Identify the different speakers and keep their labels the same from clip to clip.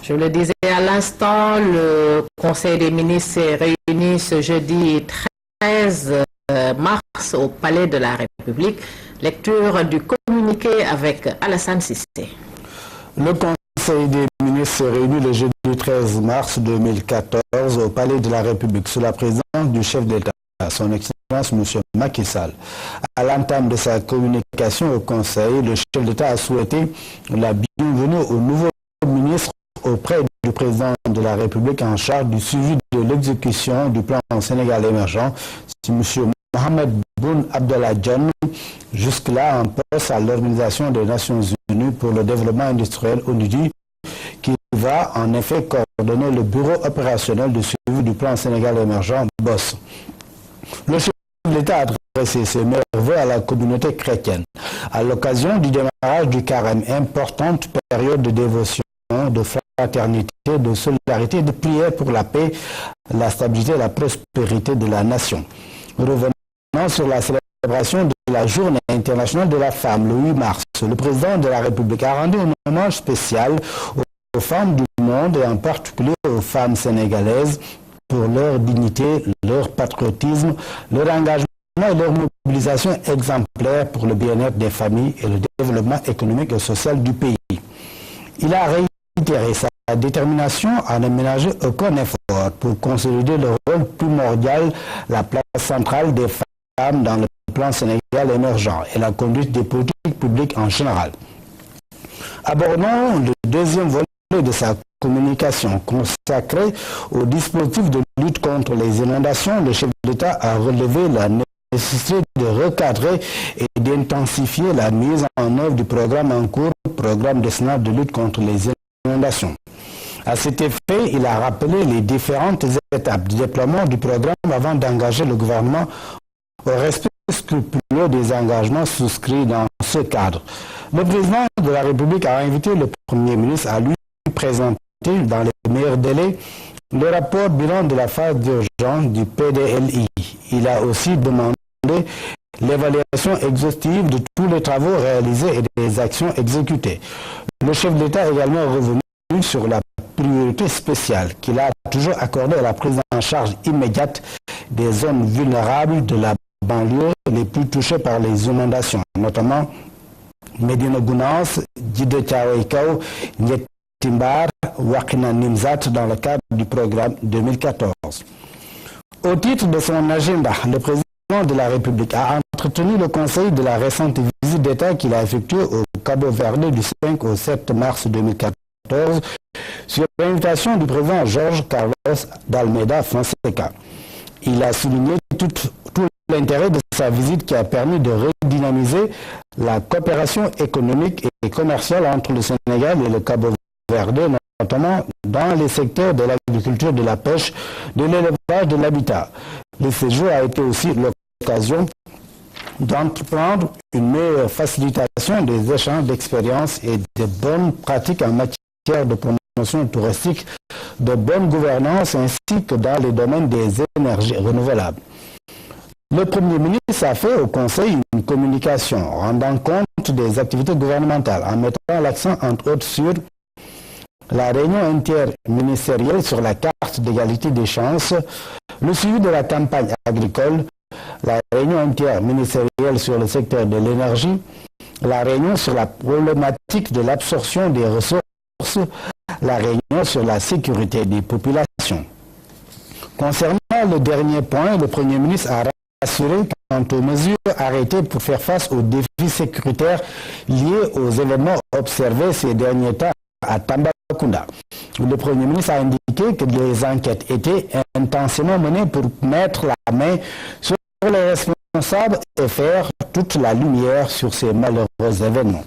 Speaker 1: Je le disais à l'instant, le Conseil des ministres s'est réuni ce jeudi 13 mars au Palais de la République. Lecture du communiqué avec Alassane Sissé.
Speaker 2: Le Conseil des ministres s'est réuni le jeudi 13 mars 2014 au Palais de la République sous la présidence du chef d'État, son Excellence M. Macky Sall. À l'entame de sa communication au Conseil, le chef d'État a souhaité la bienvenue au nouveau ministre auprès du président de la République en charge du suivi de l'exécution du plan Sénégal émergent, c'est M. Mohamed Boun Abdallah Dionne, jusque-là en poste à l'Organisation des Nations Unies pour le développement industriel ONUDI, qui va en effet coordonner le bureau opérationnel de suivi du plan Sénégal émergent BOSS. Le chef de l'État a adressé ses meilleurs vœux à la communauté chrétienne à l'occasion du démarrage du carême, importante période de dévotion, de fraternité, de solidarité, de prière pour la paix, la stabilité et la prospérité de la nation. Revenant sur la célébration de la Journée internationale de la femme, le 8 mars, le président de la République a rendu un hommage spécial aux femmes du monde et en particulier aux femmes sénégalaises pour leur dignité, leur patriotisme, leur engagement et leur mobilisation exemplaire pour le bien-être des familles et le développement économique et social du pays. Il a réitéré sa détermination à ne ménager aucun effort pour consolider le rôle primordial, la place centrale des femmes dans le plan Sénégal émergent et la conduite des politiques publiques en général. Abordons le deuxième volet de sa communication consacrée au dispositif de lutte contre les inondations. Le chef d'État a relevé la nécessité de recadrer et d'intensifier la mise en œuvre du programme en cours, programme national de lutte contre les inondations. À cet effet, il a rappelé les différentes étapes du déploiement du programme avant d'engager le gouvernement au respect scrupuleux des engagements souscrits dans ce cadre. Le président de la République a invité le Premier ministre à lui présenter dans les meilleurs délais le rapport bilan de la phase d'urgence du PDLI. Il a aussi demandé l'évaluation exhaustive de tous les travaux réalisés et des actions exécutées. Le chef d'État est également revenu sur la priorité spéciale qu'il a toujours accordée à la prise en charge immédiate des zones vulnérables de la banlieue les plus touchées par les inondations, notamment Médina Gounass, Djiddah Thiaroye Kao, Timbar, Wakina Nimzat dans le cadre du programme 2014. Au titre de son agenda, le président de la République a entretenu le conseil de la récente visite d'État qu'il a effectuée au Cabo-Verde du 5 au 7 mars 2014 sur l'invitation du président Jorge Carlos d'Almeida Fonseca. Il a souligné tout l'intérêt de sa visite qui a permis de redynamiser la coopération économique et commerciale entre le Sénégal et le Cabo-Verde, notamment dans les secteurs de l'agriculture, de la pêche, de l'élevage, de l'habitat. Le séjour a été aussi l'occasion d'entreprendre une meilleure facilitation des échanges d'expériences et de bonnes pratiques en matière de promotion touristique, de bonne gouvernance ainsi que dans les domaines des énergies renouvelables. Le Premier ministre a fait au Conseil une communication rendant compte des activités gouvernementales en mettant l'accent entre autres sur la réunion interministérielle sur la carte d'égalité des chances, le suivi de la campagne agricole, la réunion interministérielle sur le secteur de l'énergie, la réunion sur la problématique de l'absorption des ressources, la réunion sur la sécurité des populations. Concernant le dernier point, le Premier ministre a rassuré quant aux mesures arrêtées pour faire face aux défis sécuritaires liés aux événements observés ces derniers temps à Tambacounda. Le Premier ministre a indiqué que les enquêtes étaient intensément menées pour mettre la main sur les responsables et faire toute la lumière sur ces malheureux événements.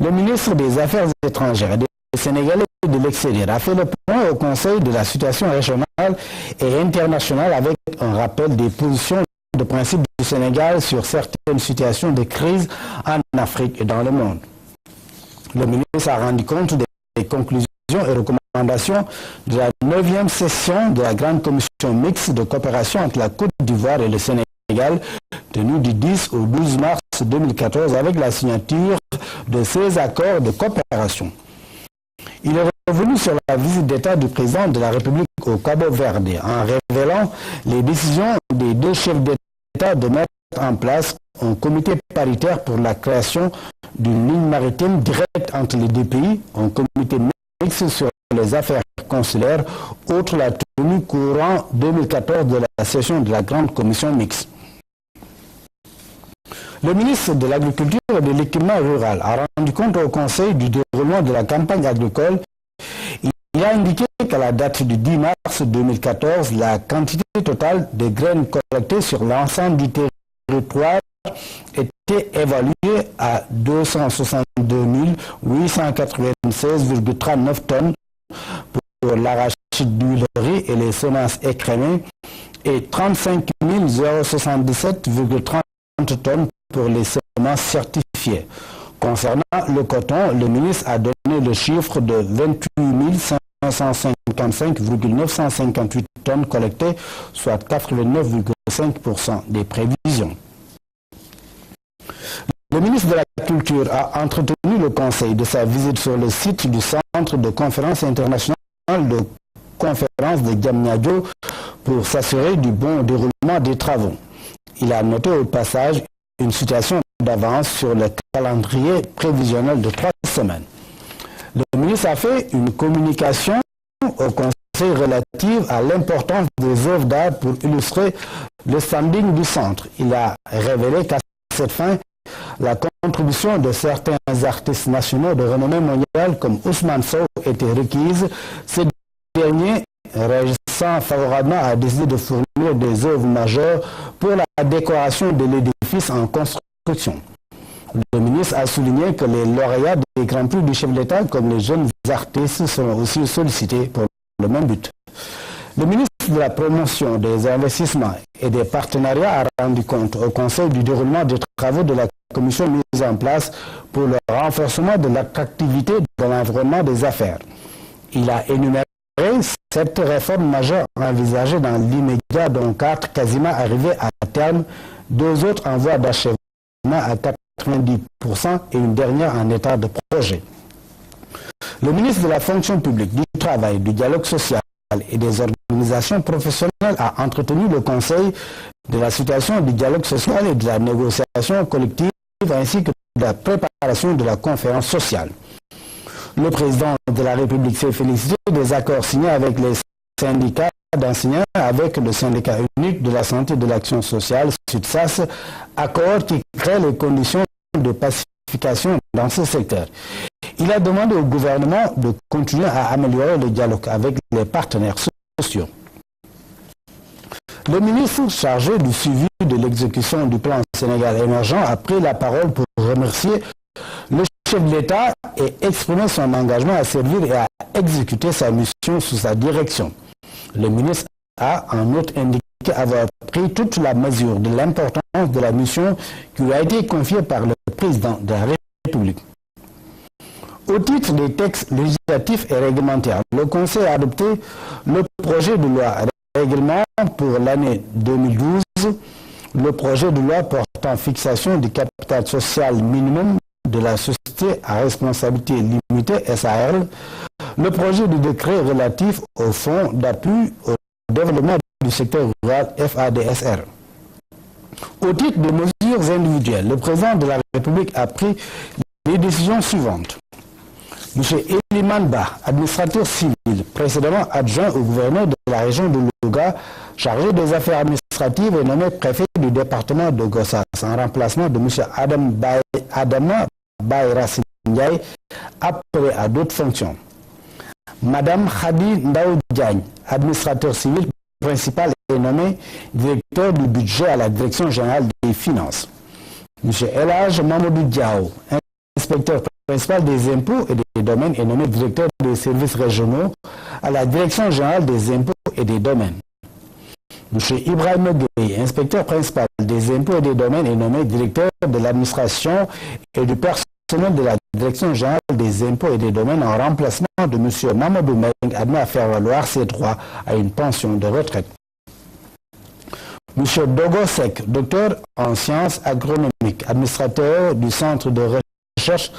Speaker 2: Le ministre des Affaires étrangères et des Sénégalais de l'extérieur a fait le point au Conseil de la situation régionale et internationale avec un rappel des positions de principe du Sénégal sur certaines situations de crise en Afrique et dans le monde. Le ministre a rendu compte des conclusions et recommandations de la 9e session de la Grande Commission mixte de coopération entre la Côte d'Ivoire et le Sénégal, tenue du 10 au 12 mars 2014 avec la signature de ces accords de coopération. Il est revenu sur la visite d'État du président de la République au Cabo Verde en révélant les décisions des deux chefs d'État de mettre en place un comité paritaire pour la création d'une ligne maritime directe entre les deux pays, un comité mixte sur les affaires consulaires, outre la tenue courant 2014 de la session de la Grande Commission mixte. Le ministre de l'Agriculture et de l'Équipement rural a rendu compte au Conseil du déroulement de la campagne agricole. Il a indiqué qu'à la date du 10 mars 2014, la quantité totale de graines collectées sur l'ensemble du territoire était évaluée à 262 896,39 tonnes pour l'arachide d'huilerie et les semences écrémées et 35 077,30 tonnes pour les semences certifiées. Concernant le coton, le ministre a donné le chiffre de 28 555,958 tonnes collectées, soit 89,5% des prévisions. Le ministre de la Culture a entretenu le conseil de sa visite sur le site du Centre de conférence internationale de conférence de Diamniadio pour s'assurer du bon déroulement des travaux. Il a noté au passage une situation d'avance sur le calendrier prévisionnel de 3 semaines. Le ministre a fait une communication au Conseil relative à l'importance des œuvres d'art pour illustrer le standing du centre. Il a révélé qu'à cette fin, la contribution de certains artistes nationaux de renommée mondiale comme Ousmane Sow était requise. Ce dernier, réagissant favorablement, a décidé de fournir des œuvres majeures pour la décoration de l'édifice en construction. Le ministre a souligné que les lauréats des grands prix du chef d'État, comme les jeunes artistes, sont aussi sollicités pour le même but. Le ministre de la Promotion des investissements et des partenariats a rendu compte au Conseil du déroulement des travaux de la commission mise en place pour le renforcement de l'attractivité de l'environnement des affaires. Il a énuméré 7 réformes majeures envisagées dans l'immédiat, dont 4 quasiment arrivées à terme, 2 autres en voie d'achèvement à 90% et une dernière en état de projet. Le ministre de la Fonction publique, du Travail, du Dialogue social et des organisations professionnelles a entretenu le Conseil de la situation du dialogue social et de la négociation collective ainsi que de la préparation de la conférence sociale. Le président de la République s'est félicité des accords signés avec les syndicats d'enseignants, avec le syndicat unique de la santé et de l'action sociale, SUTSAS, accord qui crée les conditions de pacification dans ce secteur. Il a demandé au gouvernement de continuer à améliorer le dialogue avec les partenaires sociaux. Le ministre chargé du suivi de l'exécution du plan Sénégal émergent a pris la parole pour remercier le chef de l'État et exprimer son engagement à servir et à exécuter sa mission sous sa direction. Le ministre a en outre indiqué avoir pris toute la mesure de l'importance de la mission qui lui a été confiée par le président de la République. Au titre des textes législatifs et réglementaires, le Conseil a adopté le projet de loi règlement pour l'année 2012, le projet de loi portant fixation du capital social minimum de la société à responsabilité limitée SARL, le projet de décret relatif au fonds d'appui au développement du secteur rural FADSR. Au titre des mesures individuelles, le président de la République a pris les décisions suivantes. M. Eliman Ba, administrateur civil, précédemment adjoint au gouverneur de la région de Louga, chargé des affaires administratives et nommé préfet du département de Gossas, en remplacement de M. Adama Bayras Ndiaye, appelé à d'autres fonctions. Mme Khadi Ndaou Diagne, administrateur civil principal, est nommé directeur du budget à la direction générale des finances. M. Elhaj Mamadou Diao, inspecteur principal des impôts et des domaines, est nommé directeur des services régionaux à la direction générale des impôts et des domaines. M. Ibrahim Gueye, inspecteur principal des impôts et des domaines, est nommé directeur de l'administration et du personnel de la direction générale des impôts et des domaines en remplacement de M. Mamadou Meng, admis à faire valoir ses droits à une pension de retraite. M. Dogo Sek, docteur en sciences agronomiques, administrateur du centre de recherche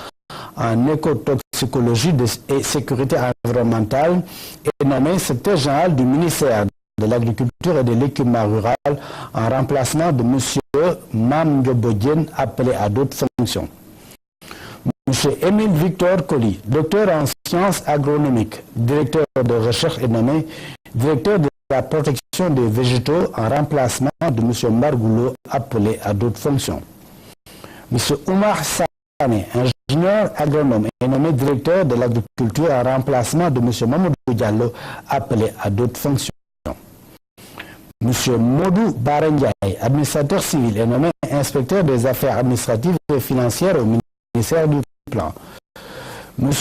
Speaker 2: en écotoxicologie et sécurité environnementale est nommé secrétaire général du ministère de l'Agriculture et de l'Équipement rural en remplacement de M. Mam Ndiobodjen, appelé à d'autres fonctions. M. Émile Victor Colli, docteur en sciences agronomiques, directeur de recherche est nommé directeur de la protection des végétaux en remplacement de M. Margoulot, appelé à d'autres fonctions. M. Oumar Sané, ingénieur agronome, est nommé directeur de l'agriculture en remplacement de M. Mamadou Diallo, appelé à d'autres fonctions. M. Modou Barengay, administrateur civil, est nommé inspecteur des affaires administratives et financières au ministère du Plan. M.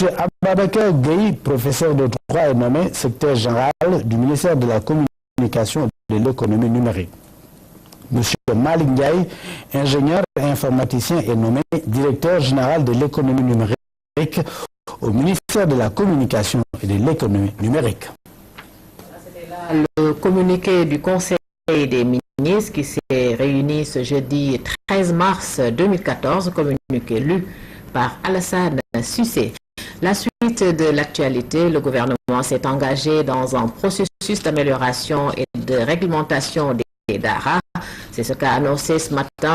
Speaker 2: Ababakar Gueye, professeur de droit, est nommé secrétaire général du ministère de la Communication et de l'économie numérique. M. Malik Ndiaye, ingénieur et informaticien, est nommé directeur général de l'économie numérique au ministère de la Communication et de l'économie numérique.
Speaker 1: C'était là le communiqué du Conseil des ministres qui s'est réuni ce jeudi 13 mars 2014, communiqué lu par Alassane Sucé. La suite de l'actualité, le gouvernement s'est engagé dans un processus d'amélioration et de réglementation des DARA. C'est ce qu'a annoncé ce matin